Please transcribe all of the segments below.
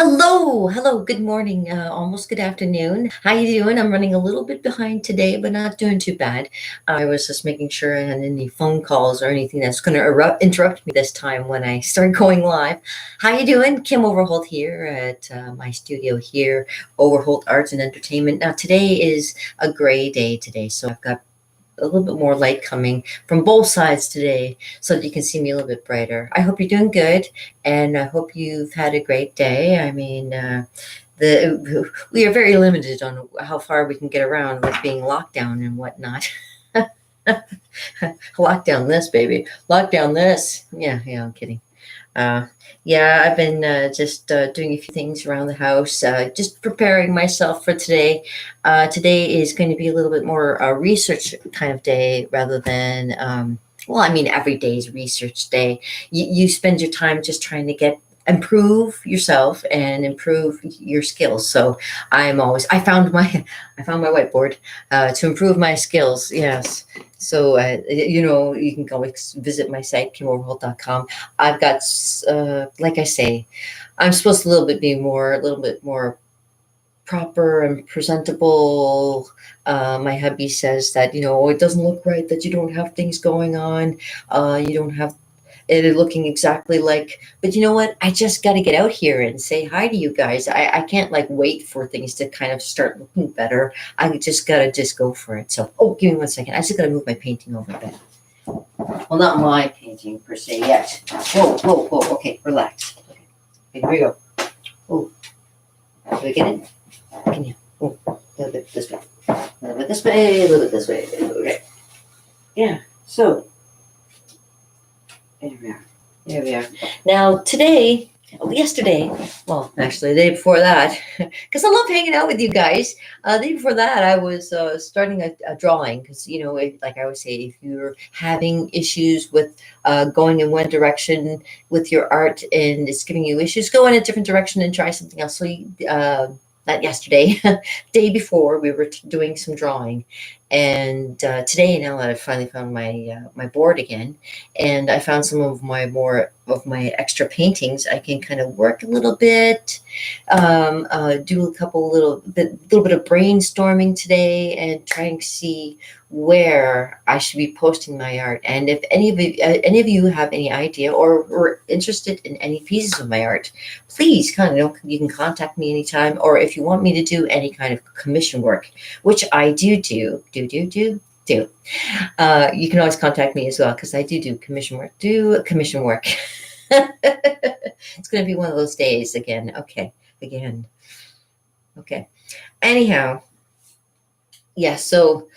Hello, good morning, almost good afternoon. How you doing? I'm running a little bit behind today, but not doing too bad. I was just making sure I had any phone calls or anything that's going to interrupt me this time when I start going live. How you doing? Kim Overholt here at my studio here, Overholt Arts and Entertainment. Now today is a gray day today, so I've got a little bit more light coming from both sides today so that you can see me a little bit brighter. I hope you're doing good and I hope you've had a great day. I mean, we are very limited on how far we can get around with being locked down and whatnot. Lock down this, baby. Lock down this. Yeah, I'm kidding. Uh, yeah, I've been just doing a few things around the house, just preparing myself for today. Today is going to be a little bit more research kind of day rather than, well, I mean, every day is research day. You spend your time just trying to improve yourself and improve your skills. So I found I found my whiteboard to improve my skills. Yes. So, you can always visit my site, kimoverholt.com. I've got, like I say, I'm supposed to a little bit more proper and presentable. My hubby says that, it doesn't look right that you don't have things going on. You don't have it looking exactly like, but you know what? I just got to get out here and say hi to you guys. I can't like wait for things to kind of start looking better. I just got to just go for it. So, oh, give me 1 second. I just got to move my painting over a bit. Well, not my painting per se yet. Whoa. Okay, relax. Okay, here we go. Oh, do I get it? Can you? Oh, a little bit this way. A little bit this way. A little bit this way. Okay. Yeah. So. There we are. Now, yesterday, well, actually, the day before that, because I love hanging out with you guys. The day before that, I was starting a drawing because, like I always say, if you're having issues with going in one direction with your art and it's giving you issues, go in a different direction and try something else. So, not yesterday, day before, we were doing some drawing. And today, now that I finally found my board again, and I found some of my extra paintings, I can kind of work a little bit, do little bit of brainstorming today, and try and see where I should be posting my art. And if any of you have any idea or were interested in any pieces of my art, please you can contact me anytime. Or if you want me to do any kind of commission work, which I do. You can always contact me as well because I do commission work. Do commission work. It's going to be one of those days again. Okay, again. Okay. Anyhow, yeah. So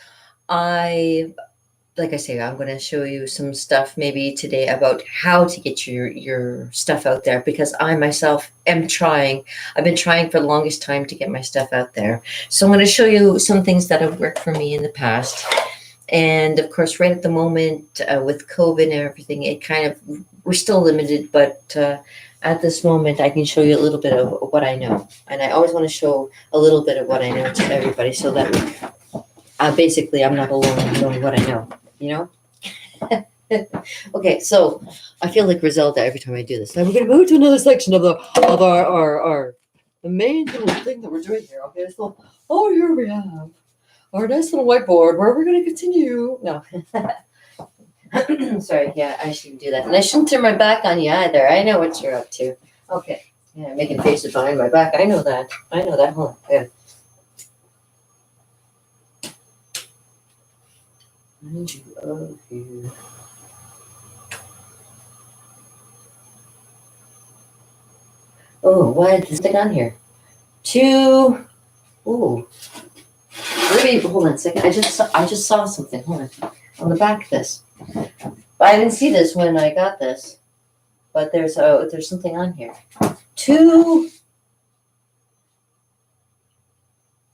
like I say, I'm going to show you some stuff maybe today about how to get your stuff out there because I myself am trying. I've been trying for the longest time to get my stuff out there. So I'm going to show you some things that have worked for me in the past. And of course, right at the moment with COVID and everything, we're still limited, but at this moment, I can show you a little bit of what I know. And I always want to show a little bit of what I know to everybody so that basically I'm not alone in knowing what I know. Okay, so I feel like Griselda every time I do this. Now we're gonna move to another section of our the main little thing that we're doing here. Okay, so here we have our nice little whiteboard where we're gonna continue. No. Sorry, yeah, I shouldn't do that. And I shouldn't turn my back on you either. I know what you're up to. Okay. Yeah, making faces behind my back. I know that. Hold on. Yeah. Oh, why did this thing on here? Ooh. Maybe hold on a second. I just saw something. Hold on the back of this. I didn't see this when I got this, but there's something on here. To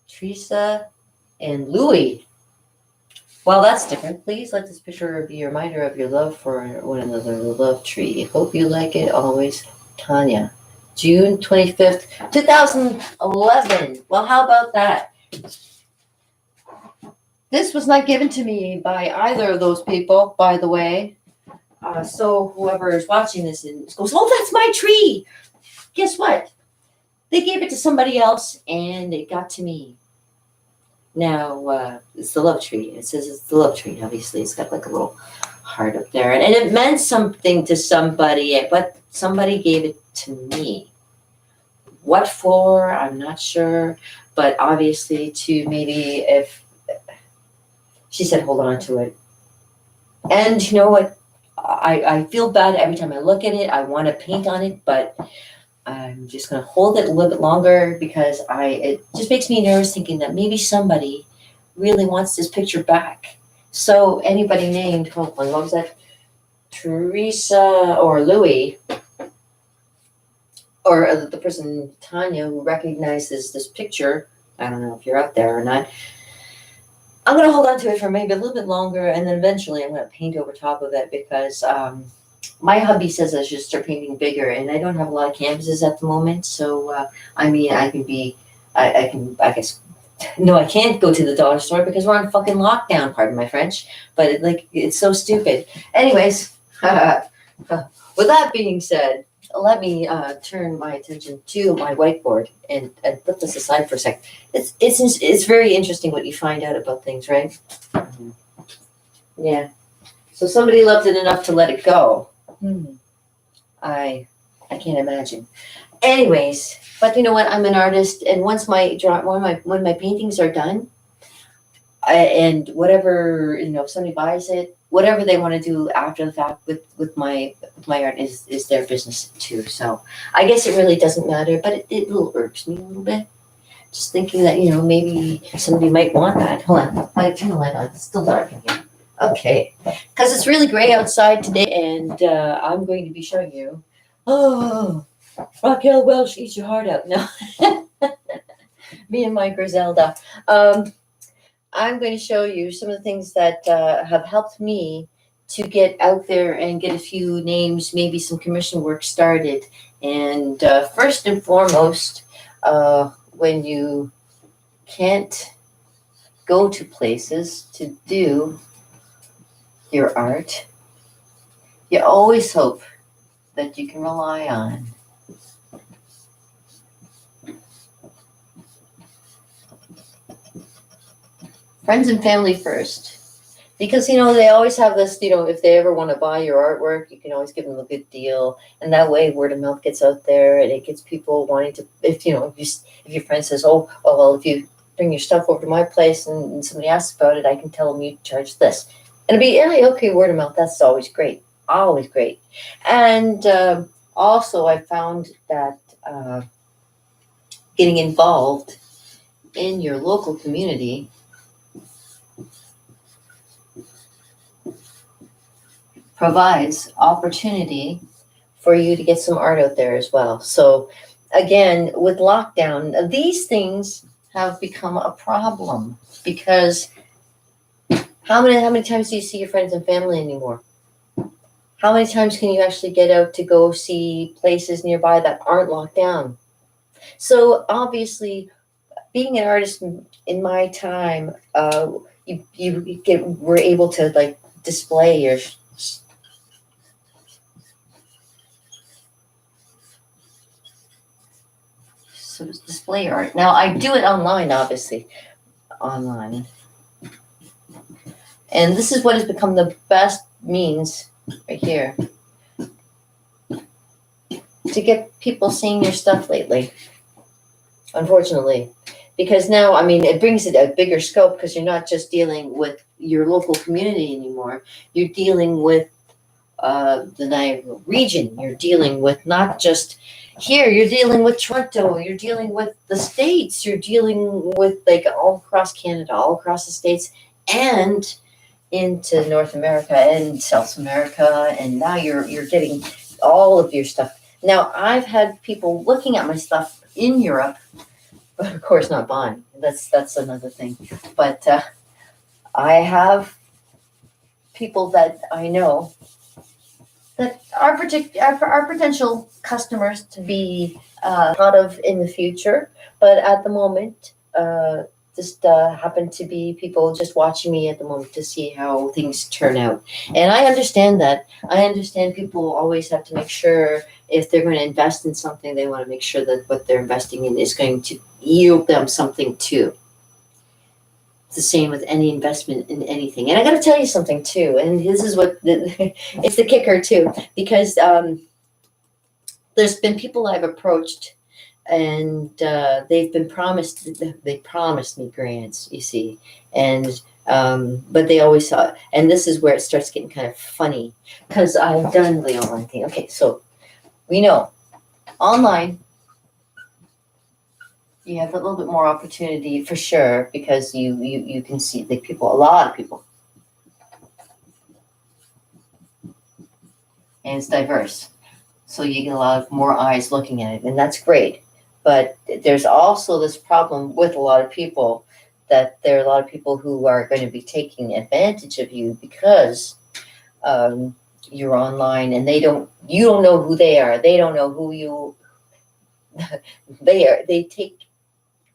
Teresa and Louie. Well, that's different. Please let this picture be a reminder of your love for one another. The love tree. Hope you like it always, Tanya. June 25th, 2011. Well, how about that? This was not given to me by either of those people, by the way. So whoever is watching this goes, oh, that's my tree. Guess what? They gave it to somebody else, and it got to me. Now, it's the love tree. It says it's the love tree. Obviously, it's got like a little heart up there, and it meant something to somebody, but somebody gave it to me. What for? I'm not sure, but obviously, to maybe if she said, hold on to it. And you know what? I feel bad every time I look at it. I want to paint on it, but I'm just gonna hold it a little bit longer because it just makes me nervous thinking that maybe somebody really wants this picture back. So anybody named, hold on, what was that? Teresa or Louie, or the person Tanya who recognizes this picture. I don't know if you're out there or not. I'm gonna hold on to it for maybe a little bit longer, and then eventually I'm gonna paint over top of it because my hubby says I should start painting bigger, and I don't have a lot of canvases at the moment. So I mean, I can be, I can, I guess. No, I can't go to the dollar store because we're on fucking lockdown. Pardon my French, but it's so stupid. Anyways, with that being said, let me turn my attention to my whiteboard and put this aside for a sec. It's very interesting what you find out about things, right? Yeah. So somebody loved it enough to let it go. I can't imagine. Anyways, but you know what? I'm an artist, and once when my paintings are done, and whatever if somebody buys it, whatever they want to do after the fact with my art is their business too. So I guess it really doesn't matter, but it little irks me a little bit. Just thinking that maybe somebody might want that. Hold on, I turn the light on. It's still dark in here. Okay, because it's really gray outside today, and I'm going to be showing you. Oh, Raquel Welch, eat your heart out. No, me and my Griselda. I'm going to show you some of the things that have helped me to get out there and get a few names, maybe some commission work started. And first and foremost, when you can't go to places to do your art, you always hope that you can rely on friends and family first. Because, they always have this, if they ever want to buy your artwork, you can always give them a good deal. And that way word of mouth gets out there and it gets people wanting to, if your friend says, oh, well, if you bring your stuff over to my place and somebody asks about it, I can tell them you charge this. And it'd be, okay, word of mouth, that's always great. Always great. And also I found that getting involved in your local community provides opportunity for you to get some art out there as well. So again, with lockdown, these things have become a problem because how many times do you see your friends and family anymore? How many times can you actually get out to go see places nearby that aren't locked down? So obviously, being an artist in my time, were able to display your display art. Now I do it online, obviously, online, and this is what has become the best means right here to get people seeing your stuff lately. Unfortunately, because now, it brings it a bigger scope because you're not just dealing with your local community anymore. You're dealing with the Niagara region. You're dealing with not just here. You're dealing with Toronto. You're dealing with the States. You're dealing with all across Canada, all across the States, and into North America and South America. And now you're getting all of your stuff. Now I've had people looking at my stuff in Europe, but of course not buying. That's another thing. But I have people that I know that are potential customers to be thought of in the future. But at the moment, just happen to be people just watching me at the moment to see how things turn out. And I understand that. I understand people always have to make sure if they're going to invest in something, they want to make sure that what they're investing in is going to yield them something too. It's the same with any investment in anything. And I got to tell you something too. And this is what it's the kicker too, because there's been people I've approached, and they've been promised. They promised me grants, you see, and but they always saw. And this is where it starts getting kind of funny because I've done the online thing. Okay, so we know online you have a little bit more opportunity for sure because you can see the people, a lot of people, and it's diverse. So you get a lot of more eyes looking at it, and that's great. But there's also this problem with a lot of people that there are a lot of people who are going to be taking advantage of you because you're online and you don't know who they are. They don't know who you they are. They take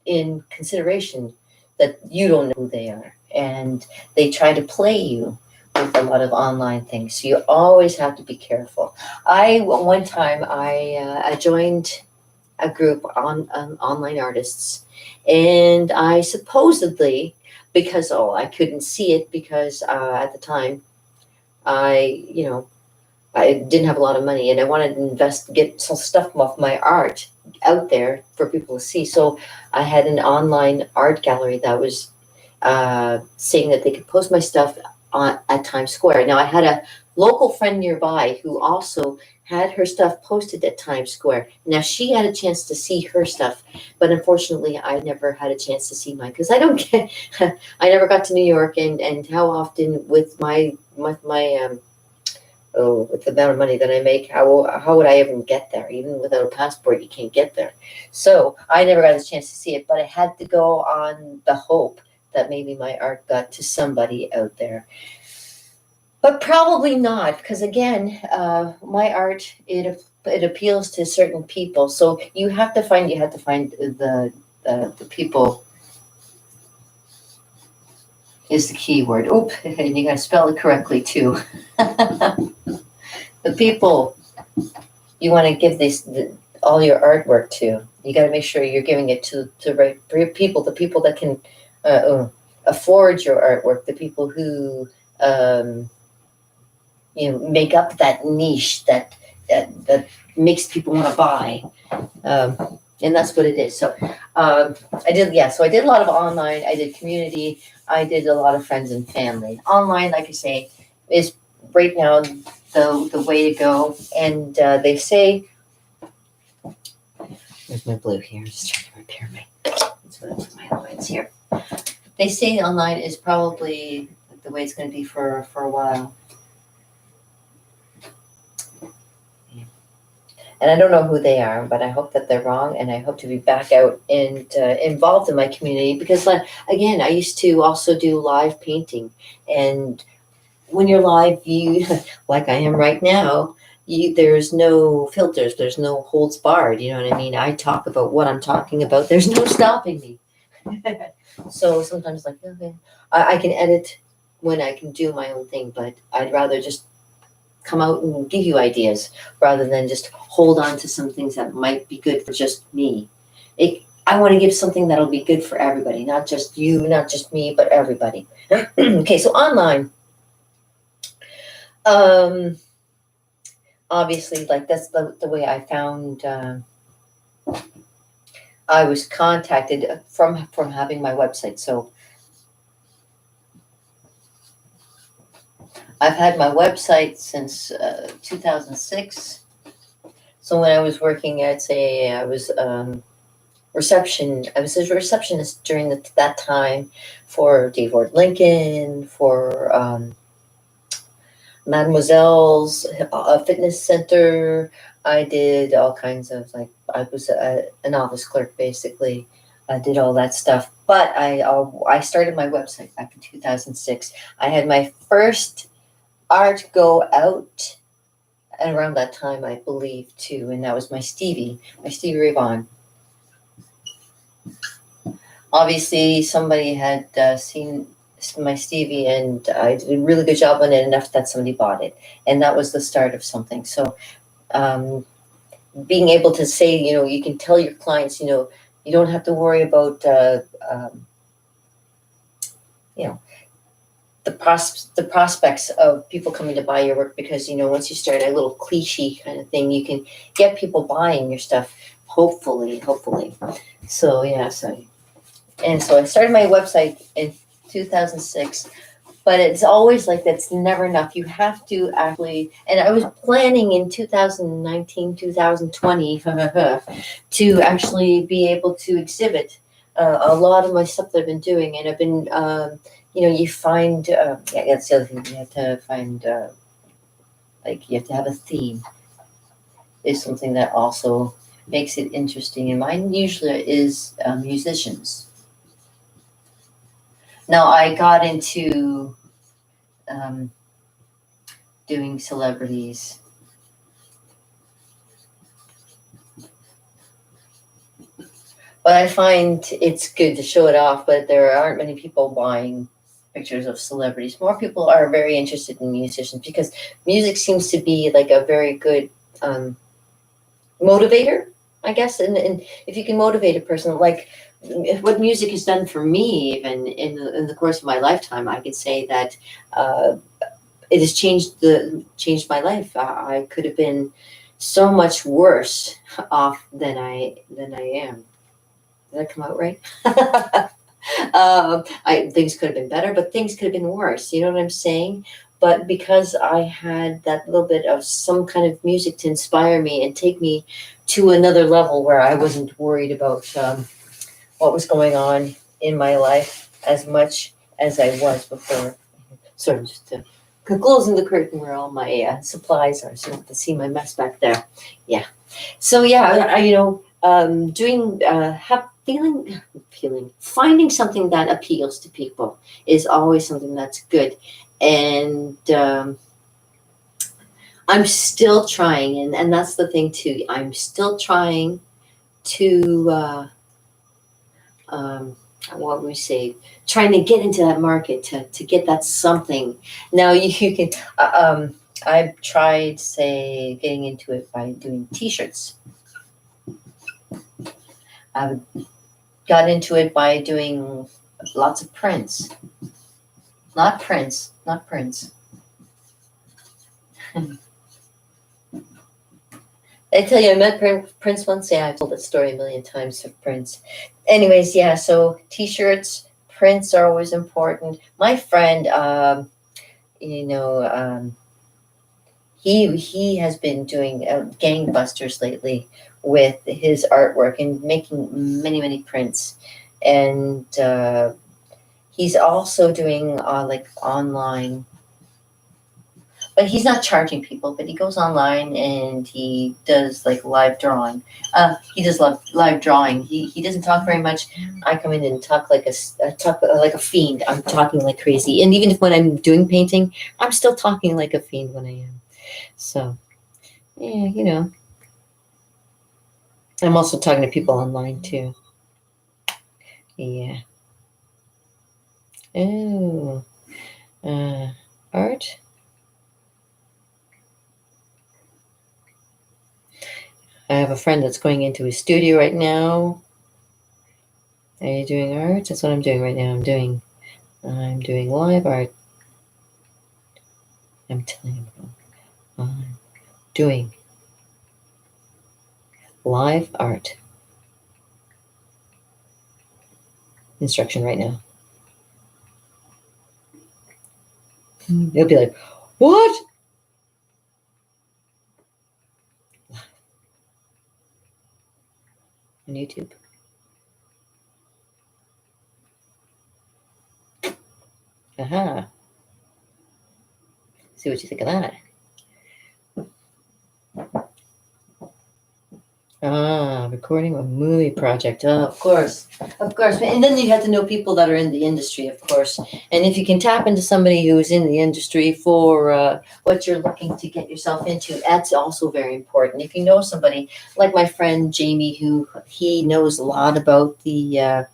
in consideration that you don't know who they are, and they try to play you with a lot of online things. So you always have to be careful. One time I joined a group on online artists, and I supposedly, because I couldn't see it because at the time I didn't have a lot of money and I wanted to get some stuff off my art out there for people to see. So I had an online art gallery that was saying that they could post my stuff at Times Square. Now I had a local friend nearby who also had her stuff posted at Times Square. Now she had a chance to see her stuff, but unfortunately I never had a chance to see mine because I don't get. I never got to New York, and how often with my with the amount of money that I make, how would I even get there? Even without a passport, you can't get there. So I never got a chance to see it, but I had to go on the hope that maybe my art got to somebody out there. But probably not, because again, my art, it appeals to certain people. So you have to find the people is the key word. Oop, and you got to spell it correctly too. The people you want to give all your artwork to. You got to make sure you're giving it to the right people, the people that can afford your artwork, the people who make up that niche that makes people want to buy. And that's what it is. So I did a lot of online. I did community. I did a lot of friends and family. Online, like I say, is right now the way to go. And they say, there's my blue here. I'm just trying to repair my lines here. They say online is probably the way it's going to be for a while. And I don't know who they are, but I hope that they're wrong, and I hope to be back out and involved in my community because, again, I used to also do live painting. And when you're live, you, like I am right now, there's no filters, there's no holds barred. You know what I mean? I talk about what I'm talking about. There's no stopping me. So sometimes, okay, I can edit when I can do my own thing, but I'd rather just come out and give you ideas rather than just hold on to some things that might be good for just me. I want to give something that'll be good for everybody, not just you, not just me, but everybody. Okay, so online. Obviously, that's the way I found. I was contacted from having my website. So I've had my website since 2006. So when I was working, I'd say I was reception. I was a receptionist during that time for Dave Ward Lincoln, for Mademoiselle's fitness center. I did all kinds of I was an office clerk basically. I did all that stuff. But I started my website back in 2006. I had my first art go out at around that time, I believe, too, and that was my Stevie Ray Vaughan. Obviously somebody had seen my Stevie, and I did a really good job on it enough that somebody bought it, and that was the start of something. So um, being able to say, you can tell your clients, you don't have to worry about you know the prospects of people coming to buy your work, because once you start a little cliche kind of thing, you can get people buying your stuff, hopefully. So yeah, so I started my website in 2006, but it's always like that's never enough. You have to actually, and I was planning in 2019, 2020 to actually be able to exhibit a lot of my stuff that I've been doing. And I've been, you find, yeah, that's the other thing. You have to find, like, you have to have a theme, is something that also makes it interesting. And mine usually is musicians. Now, I got into um, doing celebrities. But I find it's good to show it off, but there aren't many people buying pictures of celebrities. More people are very interested in musicians, because music seems to be like a very good um, motivator, I guess. And if you can motivate a person, like what music has done for me, even in the course of my lifetime, I could say that it has changed my life. I could have been so much worse off than I am. Did that come out right? Things could have been better, but things could have been worse. You know what I'm saying? But because I had that little bit of some kind of music to inspire me and take me to another level where I wasn't worried about what was going on in my life as much as I was before. Sort of just closing the curtain where all my supplies are, so you don't have to see my mess back there. Yeah. So yeah, doing finding something that appeals to people is always something that's good. And I'm still trying, and that's the thing too. I'm still trying to what would we say, trying to get into that market, to get that something. Now you can I've tried, say, getting into it by doing t-shirts. I've got into it by doing lots of prints. Not prints, not prints. I tell you, I met Prince once. Yeah, I've told that story a million times of Prince. Anyways, yeah, so t-shirts, prints are always important. My friend, you know, he has been doing gangbusters lately with his artwork and making many prints, and he's also doing like online, but he's not charging people. But he goes online and he does like live drawing. He does live drawing. He doesn't talk very much. I come in and talk like talk like a fiend. I'm talking like crazy, and even if when I'm doing painting, I'm still talking like a fiend when I am. So yeah, I'm also talking to people online too. Yeah. Oh, uh, art. I have a friend that's going into his studio right now. Are you doing art? That's what I'm doing right now. I'm doing live art. I'm telling you, I'm doing live art instruction right now. They'll be like, "What?" On YouTube. Aha. See what you think of that. Recording a movie project. Oh, of course. And then you have to know people that are in the industry, of course. And if you can tap into somebody who's in the industry for what you're looking to get yourself into, that's also very important. If you know somebody like my friend Jamie, who he knows a lot about the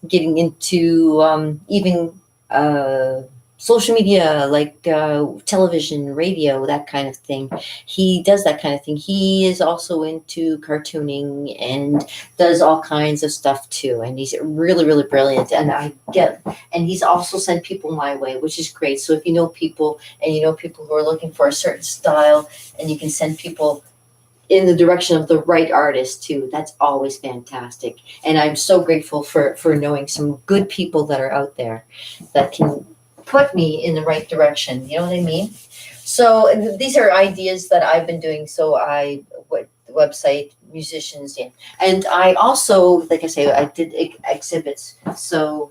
getting into even social media, like television, radio, that kind of thing. He does that kind of thing. He is also into cartooning and does all kinds of stuff too. And he's really, really brilliant. And he's also sent people my way, which is great. So if you know people and you know people who are looking for a certain style, and you can send people in the direction of the right artist too, that's always fantastic. And I'm so grateful for knowing some good people that are out there that can put me in the right direction, you know what I mean? So and these are ideas that I've been doing. So I what website, musicians, yeah. And I also, like I say, I did exhibits. So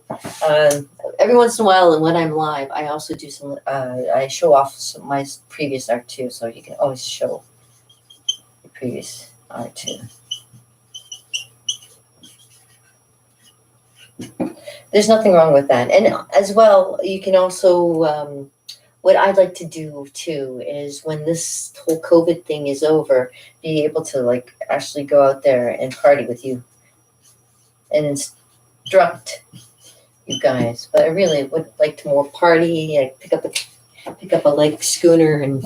every once in a while, and when I'm live, I also do some I show off some my previous art too, so you can always show previous too. There's nothing wrong with that. And as well, you can also, what I'd like to do too is when this whole COVID thing is over, be able to like actually go out there and party with you and instruct you guys. But I really would like to more party, like pick up a like schooner and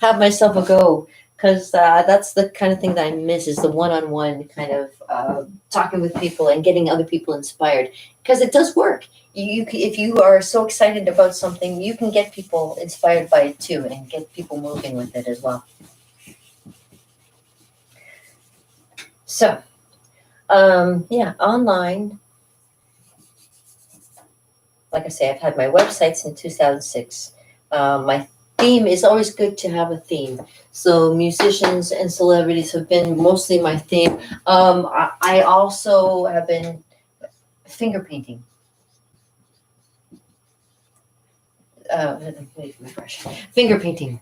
have myself a go, because that's the kind of thing that I miss, is the one-on-one kind of talking with people and getting other people inspired, because it does work. If you are so excited about something, you can get people inspired by it too, and get people moving with it as well. So yeah, online, like I say, I've had my website since 2006. My theme is always good to have a theme. So musicians and celebrities have been mostly my theme. I also have been finger painting. Finger painting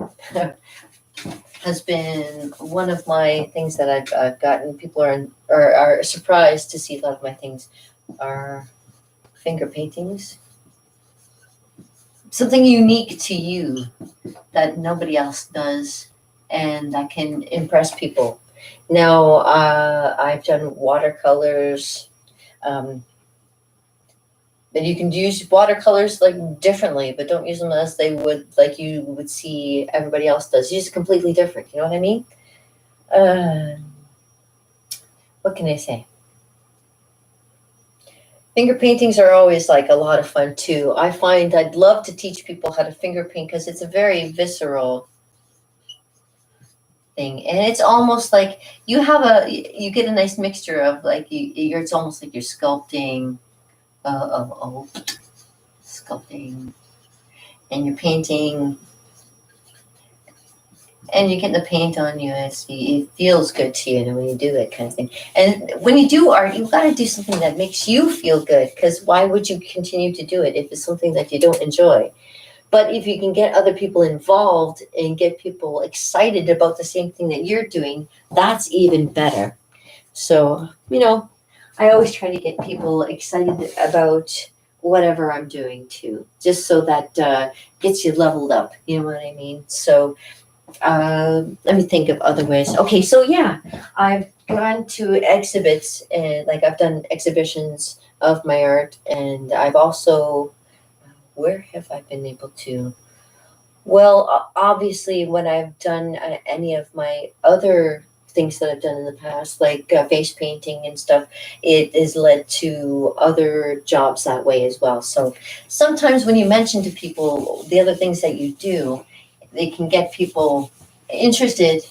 has been one of my things that I've gotten. People are surprised to see a lot of my things are finger paintings. Something unique to you that nobody else does, and that can impress people. Now, I've done watercolors, but you can use watercolors like differently, but don't use them as they would, like you would see everybody else does. Use completely different. You know what I mean? What can I say? Finger paintings are always like a lot of fun too. I find I'd love to teach people how to finger paint, because it's a very visceral thing, and it's almost like you get a nice mixture of like it's almost like you're sculpting, sculpting, and you're painting, and you're getting the paint on you. It feels good to you, and when you do that kind of thing. And when you do art, you've got to do something that makes you feel good, because why would you continue to do it if it's something that you don't enjoy? But if you can get other people involved and get people excited about the same thing that you're doing, that's even better. So, I always try to get people excited about whatever I'm doing too, just so that gets you leveled up. You know what I mean? So, let me think of other ways. Okay, so yeah, I've gone to exhibits, and like I've done exhibitions of my art, and I've also, where have I been able to? Well, obviously, when I've done any of my other things that I've done in the past, like face painting and stuff, it has led to other jobs that way as well. So sometimes when you mention to people the other things that you do, they can get people interested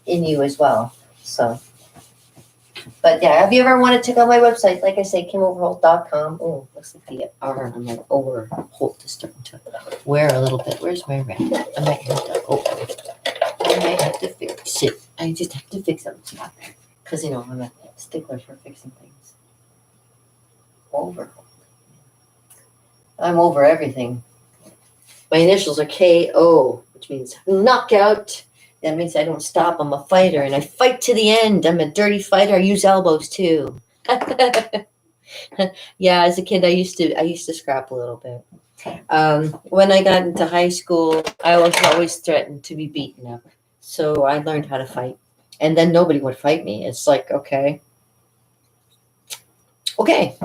in you as well. So, but yeah, have you ever wanted to check out my website? Like I say, KimOverholt.com. Oh, looks like the R on my Overholt is starting to wear a little bit. Where's my red? I might have to fix it. I just have to fix it. Because, I'm a stickler for fixing things. Overholt. I'm over everything. My initials are KO, which means knockout. That means I don't stop. I'm a fighter, and I fight to the end. I'm a dirty fighter. I use elbows too. Yeah, as a kid, I used to scrap a little bit. When I got into high school, I was always threatened to be beaten up, so I learned how to fight. And then nobody would fight me. It's like, okay, Okay.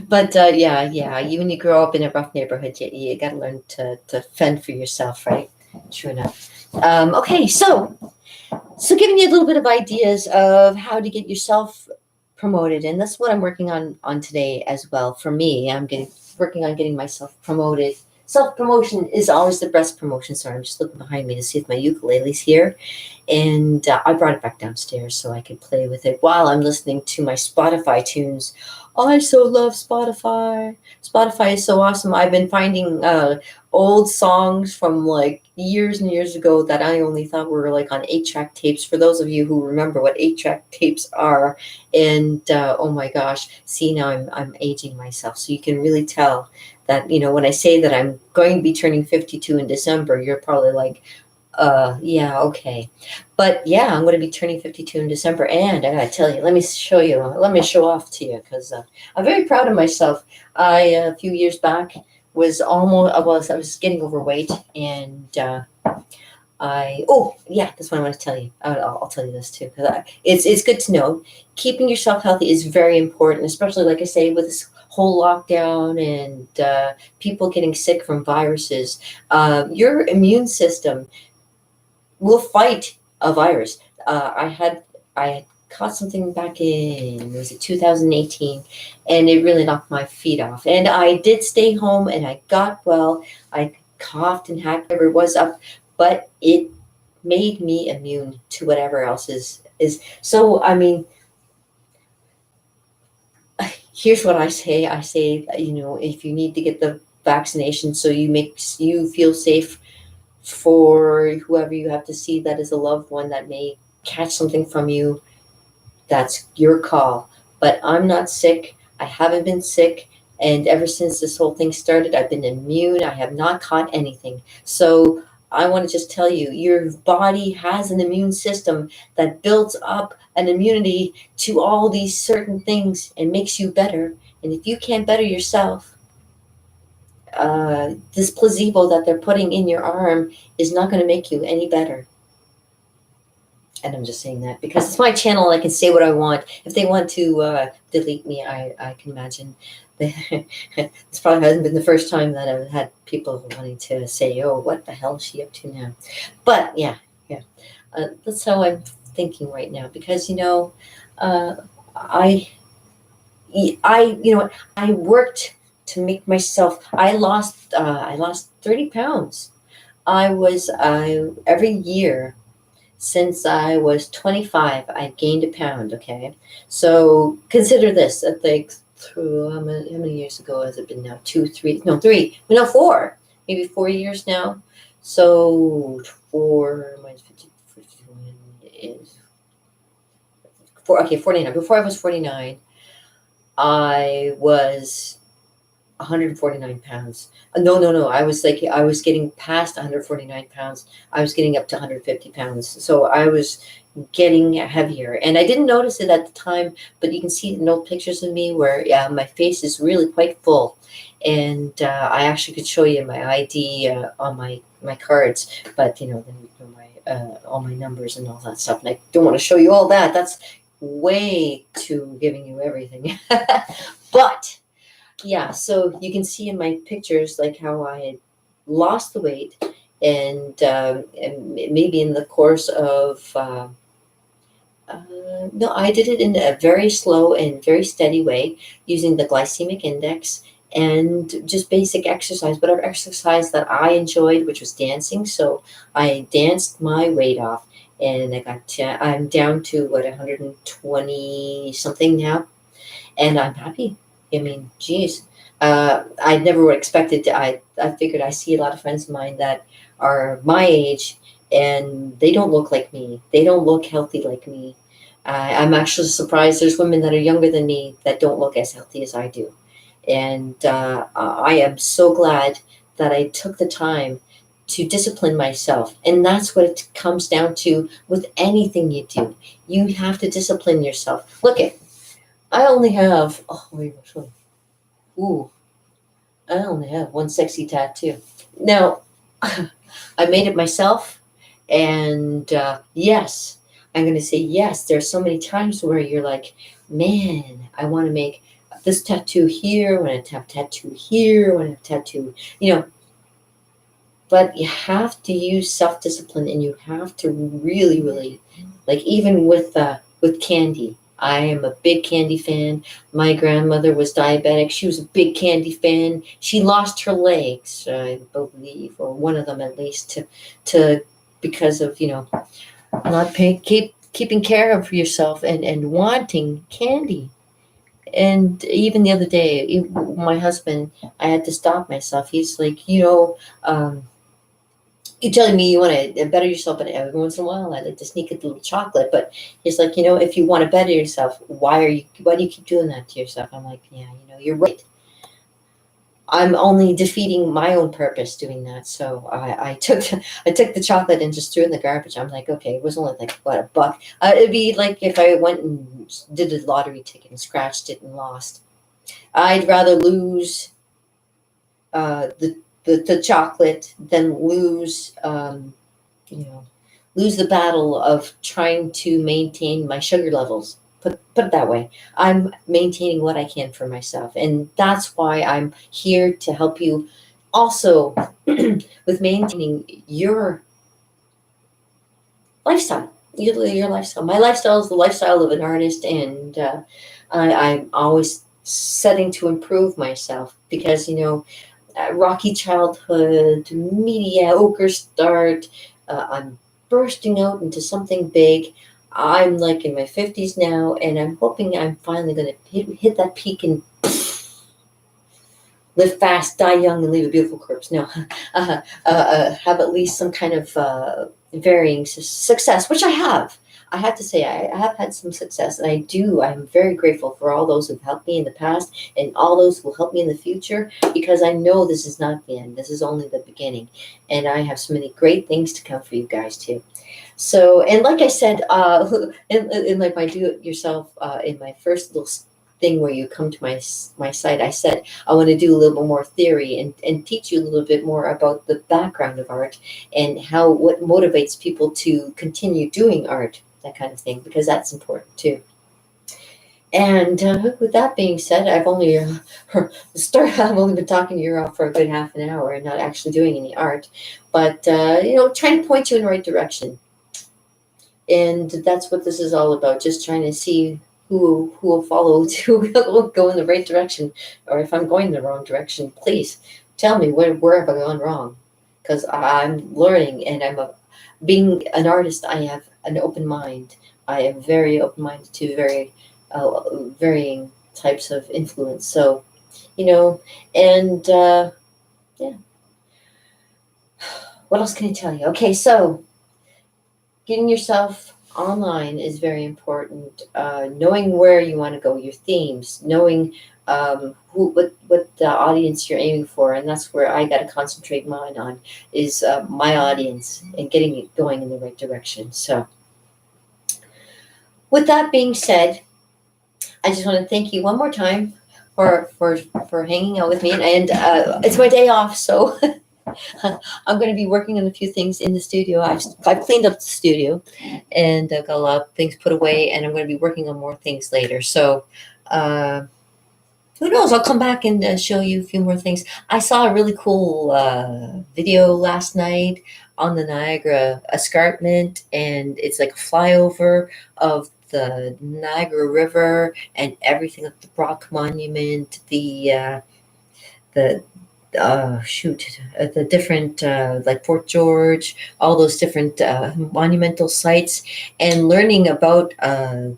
But yeah, you when you grow up in a rough neighborhood, you got to learn to fend for yourself, right? True enough. Okay, so giving you a little bit of ideas of how to get yourself promoted, and that's what I'm working on today as well. For me, I'm getting working on getting myself promoted. Self promotion is always the best promotion. Sorry, I'm just looking behind me to see if my ukulele's here, and I brought it back downstairs so I could play with it while I'm listening to my Spotify tunes. I so love Spotify. Spotify is so awesome. I've been finding old songs from like years and years ago that I only thought were like on 8-track tapes. For those of you who remember what 8-track tapes are, and oh my gosh, see now I'm aging myself, so you can really tell that when I say that I'm going to be turning 52 in December, you're probably like, yeah, okay. But yeah, I'm going to be turning 52 in December. And I got to tell you, let me show off to you because I'm very proud of myself. A few years back, I was getting overweight. And oh, yeah, that's what I want to tell you. I'll tell you this too, because it's good to know. Keeping yourself healthy is very important, especially, like I say, with this whole lockdown and people getting sick from viruses. Your immune system will fight a virus. I had caught something back in, was it 2018, and it really knocked my feet off. And I did stay home and I got well. I coughed and had whatever it was up, but it made me immune to whatever else is. So I mean, here's what I say. I say, if you need to get the vaccination so you feel safe for whoever you have to see that is a loved one that may catch something from you, that's your call. But I'm not sick. I haven't been sick. And ever since this whole thing started, I've been immune. I have not caught anything. So I want to just tell you, your body has an immune system that builds up an immunity to all these certain things and makes you better. And if you can't better yourself, this placebo that they're putting in your arm is not going to make you any better. And I'm just saying that because it's my channel. I can say what I want. If they want to delete me, I can imagine. This probably hasn't been the first time that I've had people wanting to say, "Oh, what the hell is she up to now?" But yeah, that's how I'm thinking right now. Because uh, I I worked to make myself. I lost 30 pounds. I every year since I was 25, I gained a pound. Okay, so consider this. I think through how many years ago has it been now? 2, 3, no 3, no 4, maybe 4 years now. So 4 minus 50, 51 is 4. Okay, 49. Before I was 49, I was 149 pounds. No. I was getting past 149 pounds. I was getting up to 150 pounds. So I was getting heavier. And I didn't notice it at the time, but you can see in old pictures of me where my face is really quite full. And I actually could show you my ID on my cards, but then my all my numbers and all that stuff. And I don't want to show you all that. That's way too giving you everything. But yeah, so you can see in my pictures like how I had lost the weight, and maybe in the course of no, I did it in a very slow and very steady way using the glycemic index and just basic exercise, whatever exercise that I enjoyed, which was dancing. So I danced my weight off, and I'm down to what 120 something now, and I'm happy. I mean, geez, I never would expected to. I figured I see a lot of friends of mine that are my age, and they don't look like me. They don't look healthy like me. I'm actually surprised there's women that are younger than me that don't look as healthy as I do, and I am so glad that I took the time to discipline myself. And that's what it comes down to with anything you do. You have to discipline yourself. Look at I only have, oh, wait, ooh, I only have one sexy tattoo. Now, I made it myself, and yes, I'm going to say yes. There's so many times where you're like, man, I want to make this tattoo here, I want to have tattoo here, I want to have tattoo, you know, but you have to use self-discipline, and you have to really, really, like, even with candy. I am a big candy fan. My grandmother was diabetic. She was a big candy fan. She lost her legs, I believe, or one of them at least, to because of, not keeping care of yourself and wanting candy. And even the other day, my husband, I had to stop myself. He's like, you're telling me you want to better yourself, but every once in a while I like to sneak a little chocolate. But he's like, if you want to better yourself, why do you keep doing that to yourself? I'm like, yeah, you're right. I'm only defeating my own purpose doing that. So I took the chocolate and just threw it in the garbage. I'm like, okay, it was only like what, $1. It'd be like if I went and did a lottery ticket and scratched it and lost. I'd rather lose the chocolate than you know, lose the battle of trying to maintain my sugar levels. Put it that way. I'm maintaining what I can for myself. And that's why I'm here to help you also with maintaining your lifestyle. Your lifestyle. My lifestyle is the lifestyle of an artist, and I'm always setting to improve myself because, rocky childhood, mediocre start. I'm bursting out into something big. I'm like in my 50s now, and I'm hoping I'm finally going to hit that peak and live fast, die young, and leave a beautiful corpse. No, have at least some kind of varying success, which I have. I have to say, I have had some success, and I'm very grateful for all those who've helped me in the past and all those who will help me in the future, because I know this is not the end. This is only the beginning. And I have so many great things to come for you guys, too. So, and like I said, in like my do-it-yourself, in my first little thing where you come to my site, I said I want to do a little bit more theory and teach you a little bit more about the background of art and what motivates people to continue doing art, that kind of thing, because that's important too. And with that being said, I've only I've only been talking to you for a good half an hour and not actually doing any art, but trying to point you in the right direction. And that's what this is all about, just trying to see who will follow, who will go in the right direction, or if I'm going in the wrong direction, please tell me where have I gone wrong, because I'm learning, and being an artist, I have an open mind. I am very open-minded to very varying types of influence. So, and yeah, what else can I tell you? Okay, so getting yourself online is very important. Knowing where you want to go, your themes, knowing what the audience you're aiming for, and that's where I got to concentrate mine on is my audience and getting it going in the right direction. So, with that being said, I just want to thank you one more time for hanging out with me, and it's my day off, so. I'm going to be working on a few things in the studio. I've cleaned up the studio, and I've got a lot of things put away, and I'm going to be working on more things later. So, who knows? I'll come back and show you a few more things. I saw a really cool video last night on the Niagara Escarpment, and it's like a flyover of the Niagara River and everything, like the Brock Monument, the the different like Fort George, all those different monumental sites, and learning about the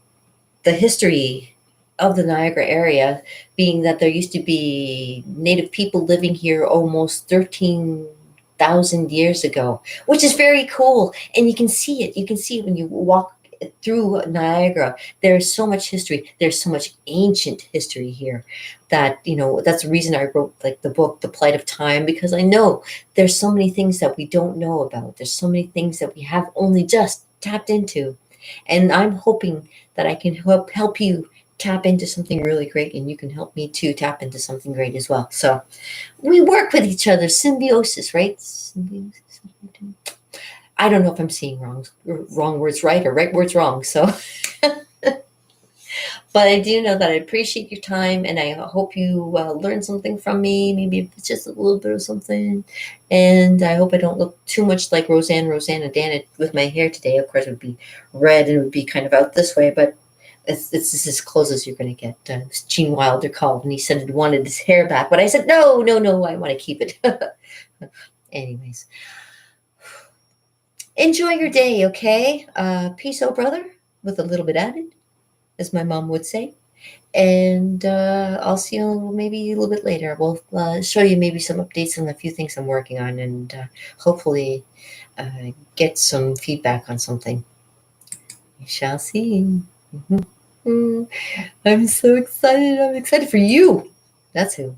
history of the Niagara area, being that there used to be Native people living here almost 13,000 years ago, which is very cool. And you can see it. You can see it when you walk through Niagara. There's so much history. There's so much ancient history here that, that's the reason I wrote like the book, The Plight of Time, because I know there's so many things that we don't know about. There's so many things that we have only just tapped into. And I'm hoping that I can help you tap into something really great, and you can help me to tap into something great as well. So we work with each other, symbiosis, right? Symbiosis. I don't know if I'm seeing wrong words right or right words wrong. So, but I do know that I appreciate your time, and I hope you learn something from me. Maybe if it's just a little bit of something. And I hope I don't look too much like Rosanna Dan with my hair today. Of course, it would be red and it would be kind of out this way, but it's as close as you're going to get. Gene Wilder called and he said he wanted his hair back, but I said, no, no, no, I want to keep it. Anyways, enjoy your day, okay? Peace, oh brother, with a little bit added, as my mom would say. And I'll see you maybe a little bit later. We'll show you maybe some updates on a few things I'm working on, and hopefully get some feedback on something. We shall see. Mhm. I'm so excited. I'm excited for you. That's who.